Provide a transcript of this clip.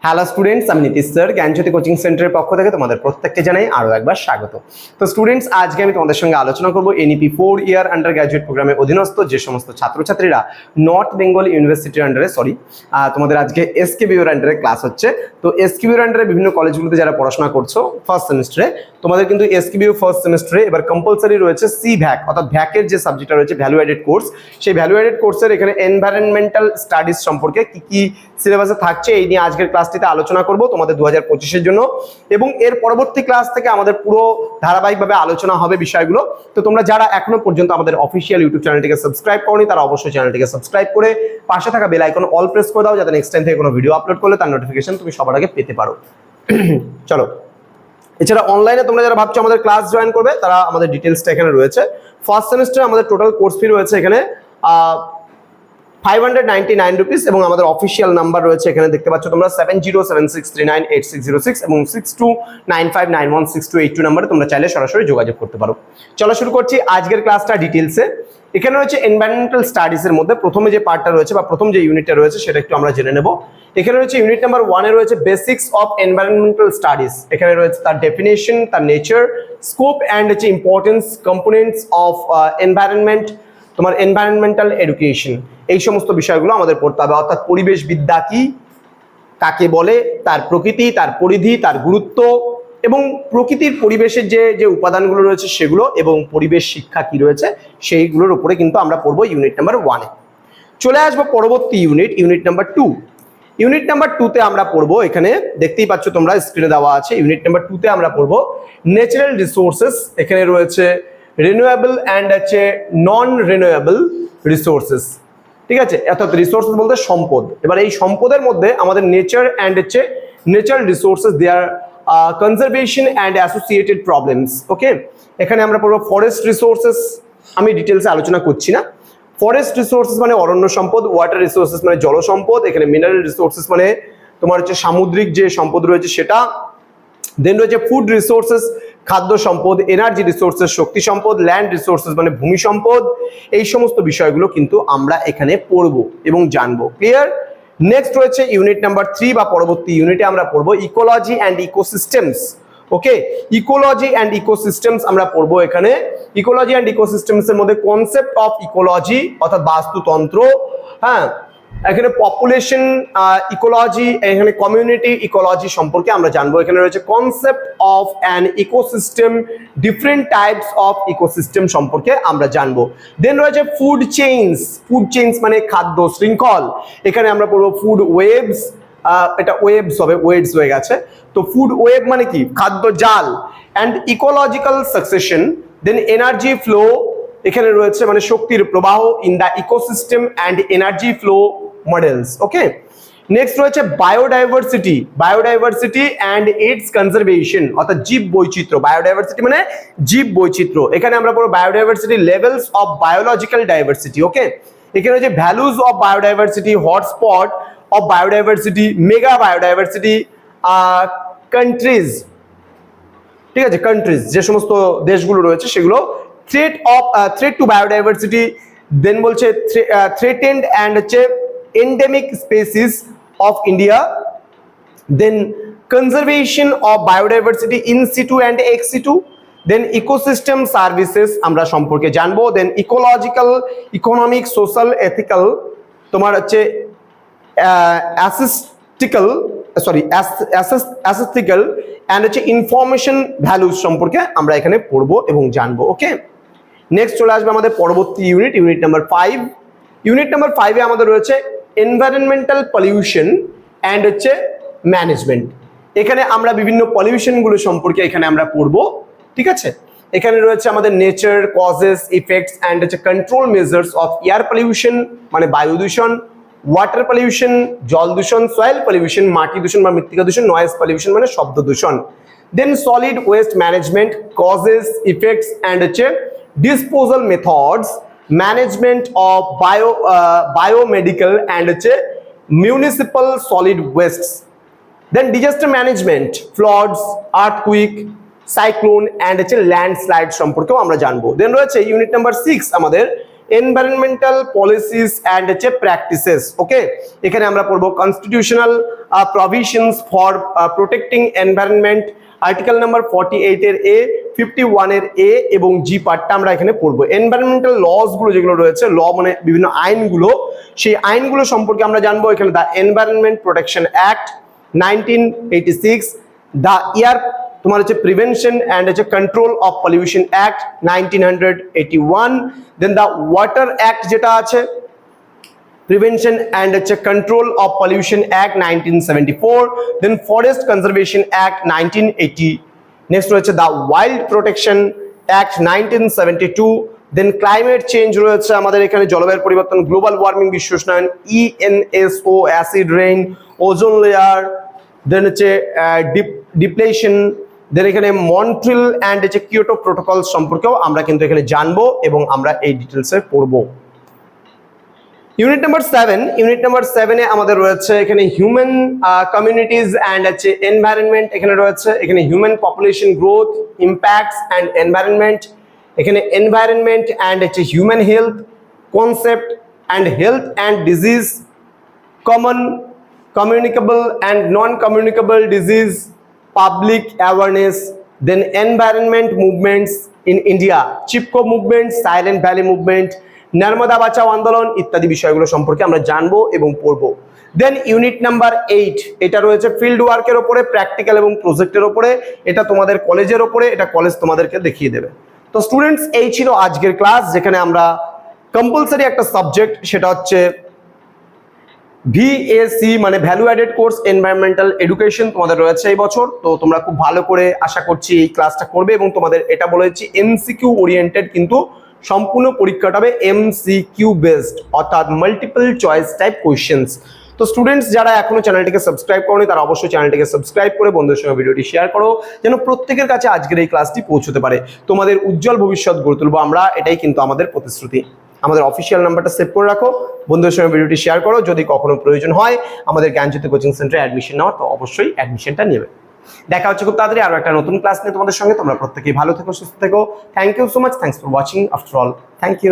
Hello students, আমি Nitish sir জ্ঞানজ্যোতি coaching সেন্টারের পক্ষ থেকে তোমাদের প্রত্যেককে জানাই আরও একবার স্বাগত। তো স্টুডেন্টস, আজকে আমি তোমাদের সঙ্গে আলোচনা করব এনইপি 4 ইয়ার আন্ডার গ্র্যাজুয়েট প্রোগ্রামের অধীনস্থ যে সমস্ত ছাত্রছাত্রীরা নর্থ বেঙ্গল ইউনিভার্সিটির আন্ডারে তোমাদের আজকে এসকেবিওর আন্ডারে ক্লাস হচ্ছে। তো এসকেবিওর আন্ডারে বিভিন্ন কলেজগুলোতে যারা পড়াশোনা করছো ফার্স্ট সেমিস্টারে, তোমাদের কিন্তু এসকেবিও ফার্স্ট সেমিস্টারে এবার কম্পালসারি রয়েছে ভ্যাক, অর্থাৎ ভ্যাকের যে সাবজেক্টটা রয়েছে ভ্যালু অ্যাডেড কোর্স, সেই ভ্যালু অ্যাডেড কোর্সের এখানে এনভায়রনমেন্টাল স্টাডিজ সম্পর্কে কি কি সিলেবাসে থাকছে এই নিয়ে আজকের ক্লাসটিতে আলোচনা করব তোমাদের 2025-এর জন্য। এবং এর পরবর্তী ক্লাস থেকে আমাদের পুরো ধারাবাহিকভাবে আলোচনা হবে বিষয়গুলো। তো তোমরা যারা এখনো পর্যন্ত আমাদের অফিসিয়াল ইউটিউব চ্যানেলটিকে সাবস্ক্রাইব করোনি তারা অবশ্যই চ্যানেলটিকে সাবস্ক্রাইব করে পাশে থাকা বেল আইকন অল প্রেস করে দাও, যাতে নেক্সট টাইম থেকে কোনো ভিডিও আপলোড করলে তার নোটিফিকেশন তুমি সবার আগে পেতে পারো। চলো, এছাড়া অনলাইনে তোমরা যারা ভাবছো আমাদের ক্লাস জয়েন করবে তারা আমাদের ডিটেলসটা এখানে রয়েছে। ফার্স্ট সেমিস্টারে আমাদের টোটাল কোর্স ফি রয়েছে এখানে 599 রুপিস, এবং আমাদের অফিসিয়াল নাম্বার রয়েছে এখানে দেখতে পাচ্ছ তোমরা 7076398606 এবং 6295916282 নাম্বারে তোমরা চাইলে সরাসরি যোগাযোগ করতে পারো। চলো শুরু করছি আজকের ক্লাসটা ডিটেলসে। এখানে রয়েছে এনভায়রনমেন্টাল স্টাডিজের মধ্যে প্রথমে যে পার্টটা রয়েছে বা প্রথম যে ইউনিটটা রয়েছে সেটা একটু আমরা জেনে নেব। এখানে রয়েছে ইউনিট নাম্বার 1 এ রয়েছে বেসিক্স অফ এনভায়রনমেন্টাল স্টাডিজ। এখানে রয়েছে তার ডেফিনেশন, তার নেচার, স্কোপ অ্যান্ড হচ্ছে ইম্পর্টেন্স, কম্পোনেন্টস অফ এনভায়রনমেন্ট, তোমার এনভায়রনমেন্টাল এডুকেশন, এই সমস্ত বিষয়গুলো আমাদের পড়তে হবে। অর্থাৎ পরিবেশ বিদ্যা কি, কাকে বলে, তার প্রকৃতি, তার পরিধি, তার গুরুত্ব এবং প্রকৃতির পরিবেশের যে উপাদানগুলো রয়েছে সেগুলো, এবং পরিবেশ শিক্ষা কি রয়েছে সেইগুলোর উপরে কিন্তু আমরা পড়বো ইউনিট নাম্বার 1 এ। চলে আসবো পরবর্তী ইউনিট নাম্বার 2। ইউনিট নাম্বার 2 তে আমরা পড়বো, এখানে দেখতেই পাচ্ছ তোমরা স্ক্রিনে দেওয়া আছে, ইউনিট নাম্বার 2 তে আমরা পড়বো ন্যাচারাল রিসোর্সেস। এখানে রয়েছে রিনিউয়েবল অ্যান্ড হচ্ছে নন রিনিউয়েবল রিসোর্সেস। ঠিক আছে, অর্থাৎ রিসোর্সেস বলতে সম্পদ। এবার এই সম্পদের মধ্যে আমাদের নেচার অ্যান্ড হচ্ছে natural resources, their conservation and associated problems. Okay, এখানে আমরা পড়বো ফরেস্ট রিসোর্সেস। আমি ডিটেলসে আলোচনা করছি না। ফরেস্ট রিসোর্সেস মানে অরণ্য সম্পদ, ওয়াটার রিসোর্সেস মানে জল সম্পদ, এখানে মিনারেল রিসোর্সেস মানে তোমার হচ্ছে সামুদ্রিক যে সম্পদ রয়েছে সেটা। দেন রয়েছে ফুড রিসোর্সেস, খাদ্য সম্পদ, এনার্জি রিসোর্সেস, শক্তি সম্পদ, ল্যান্ড রিসোর্সেস মানে ভূমি সম্পদ। এই সমস্ত বিষয়গুলো কিন্তু আমরা এখানে পড়বো এবং জানবো। ক্লিয়ার? নেক্সট রয়েছে ইউনিট নাম্বার 3 বা পরবর্তী ইউনিটে আমরা পড়বো ecology and ecosystems. Okay, ecology and ecosystems আমরা পড়বো এখানে। ইকোলজি অ্যান্ড ইকোসিস্টেমস এর মধ্যে কনসেপ্ট অফ ইকোলজি অর্থাৎ বাস্তুতন্ত্র, হ্যাঁ, এখানে পপুলেশন ইকোলজি, এখানে কমিউনিটি ইকোলজি সম্পর্কে আমরা জানবো। এখানে রয়েছে concept of an ecosystem, different types of ecosystem সম্পর্কে আমরা জানবো। দেন রয়েছে ফুড চেইনস মানে খাদ্য শৃঙ্খল। এখানে আমরা পড়বো ফুড ওয়েবস, এটা ওয়েবস হবে, ওয়েবস হয়ে গেছে। তো ফুড ওয়েব মানে কি, খাদ্য জাল। And ecological succession, then energy flow, এখানে রয়েছে মানে শক্তির প্রবাহ in the ecosystem and energy flow models. Okay, next রয়েছে বায়োডাইভার্সিটি অ্যান্ড ইটস কনজারভেশন, অর্থাৎ জীব বৈচিত্র্য। বায়োডাইভার্সিটি মানে জীব বৈচিত্র্য। এখানে আমরা পড়বো biodiversity levels of biological diversity. Okay, এখানে হচ্ছে values of biodiversity, hotspot of biodiversity, mega biodiversity, countries. ঠিক আছে, কান্ট্রিজ যে সমস্ত দেশগুলো রয়েছে সেগুলো, threat to biodiversity, দেন বলছে threatened and হচ্ছে endemic species of India, then conservation of biodiversity in situ and ex situ, then ecosystem services আমরা সম্পর্কে জানবো, then ecological, economic, social, ethical, তোমার হচ্ছে aesthetical and হচ্ছে ইনফরমেশন ভ্যালুস সম্পর্কে আমরা এখানে পড়বো এবং জানবো। ওকে, নেক্সট চলে আসবে আমাদের পরবর্তী ইউনিট নাম্বার 5। ইউনিট নাম্বার 5 এ আমাদের রয়েছে এনভায়রনমেন্টাল পলিউশন অ্যান্ড হচ্ছে ম্যানেজমেন্ট। এখানে আমরা বিভিন্ন পলিউশনগুলো সম্পর্কে এখানে আমরা পড়বো। ঠিক আছে, এখানে রয়েছে আমাদের নেচার, কজেস, ইফেক্টস অ্যান্ড হচ্ছে control measures of air pollution মানে বায়ু দূষণ, ওয়াটার পলিউশন জল দূষণ, সয়েল পলিউশন মাটি দূষণ বা মৃত্তিকা দূষণ, নয়েজ পলিউশন মানে শব্দ দূষণ। Then solid waste management, causes, effects and হচ্ছে disposal methods, management of biomedical and municipal solid wastes. Then disaster management, floods, earthquake, cyclone and landslide সম্পর্কেও আমরা জানবো। দেন রয়েছে ইউনিট নাম্বার 6 আমাদের এনভায়রনমেন্টাল পলিসিস অ্যান্ড হচ্ছে প্র্যাকটিসেস। ওকে, এখানে আমরা পড়বো constitutional provisions for protecting environment, article number 48 এর এ, 51 এর এ এবং জি পার্টটা আমরা এখানে পড়বো। এনভায়রনমেন্টাল লস গুলো যেগুলো রয়েছে, ল মানে বিভিন্ন আইনগুলো, সেই আইনগুলো সম্পর্কে আমরা জানবো। এখানে the environment protection act 1986, the year তোমার হচ্ছে প্রিভেনশন অ্যান্ড হচ্ছে control of pollution act 1981, then the water act যেটা আছে, প্রিভেনশন অ্যান্ড হচ্ছে control of pollution act 1974, then forest conservation act 1980, next রয়েছে the wild protection act 1972, then climate change রয়েছে আমাদের এখানে, জলবায়ু পরিবর্তন, গ্লোবাল ওয়ার্মিং, বিশ্ব উষ্ণায়ন, ENSO, acid rain, ozone layer, then হচ্ছে ডিপ্লেশন, দেন এখানে মন্ট্রিল অ্যান্ড হচ্ছে কিয়োটো প্রোটোকল সম্পর্কেও আমরা কিন্তু এখানে জানবো এবং আমরা এই ডিটেলসে পড়বো। ইউনিট নাম্বার 7, ইউনিট নাম্বার 7 এ আমাদের রয়েছে এখানে হিউম্যান কমিউনিটিজ অ্যান্ড হচ্ছে এনভায়রনমেন্ট। এখানে রয়েছে এখানে human population growth, impacts and environment, এখানে এনভায়রনমেন্ট অ্যান্ড হচ্ছে human health, concept and health and disease, common communicable and non communicable disease, public awareness, then environment movements in India, Chipko movement, Silent Valley movement, Narmada Bachao Andolan ইত্যাদি বিষয়গুলো সম্পর্কে আমরা জানবো এবং পড়বো। দেন unit number 8, এটা রয়েছে ফিল্ড ওয়ার্কের ওপরে, প্র্যাকটিক্যাল এবং প্রজেক্টের ওপরে। এটা তোমাদের কলেজের ওপরে, এটা কলেজ তোমাদেরকে দেখিয়ে দেবে। তো স্টুডেন্টস, এই ছিল আজকের ক্লাস, যেখানে আমরা কম্পালসারি একটা সাবজেক্ট, সেটা হচ্ছে ভিএসি মানে value added course environmental education তোমাদের রয়েছে এই বছর। তো তোমরা খুব ভালো করে আশা করছি এই ক্লাসটা করবে এবং তোমাদের এটা বলেছি এমসিকিউ ওরিয়েন্টেড, কিন্তু সম্পূর্ণ পরীক্ষাটা হবে এমসিকিউ বেসড, অর্থাৎ মাল্টিপল চয়েস টাইপ কোয়েশ্চেন্স। তো স্টুডেন্টস, যারা এখনো চ্যানেলটিকে সাবস্ক্রাইব করোনি তারা অবশ্যই চ্যানেলটিকে সাবস্ক্রাইব করে বন্ধুদের সঙ্গে ভিডিওটি শেয়ার করো, যেন প্রত্যেকের কাছে আজকের এই ক্লাসটি পৌঁছতে পারে। তোমাদের উজ্জ্বল ভবিষ্যৎ গড়ে তুলবো আমরা, এটাই কিন্তু আমাদের প্রতিশ্রুতি। আমাদের অফিসিয়াল নাম্বারটা সেভ করে রাখো, বন্ধুদের সঙ্গে ভিডিওটি শেয়ার করো। যদি কখনো প্রয়োজন হয় আমাদের জ্ঞানজ্যোতি কোচিং সেন্টারে অ্যাডমিশন নেওয়ার, তো অবশ্যই অ্যাডমিশনটা নেবে। দেখা হচ্ছে খুব তাড়াতাড়ি আরো একটা নতুন ক্লাস নিয়ে তোমাদের সঙ্গে। তোমরা প্রত্যেকেই ভালো থেকো, সুস্থ থেকো। Thank you so much, thanks for watching after all, thank you.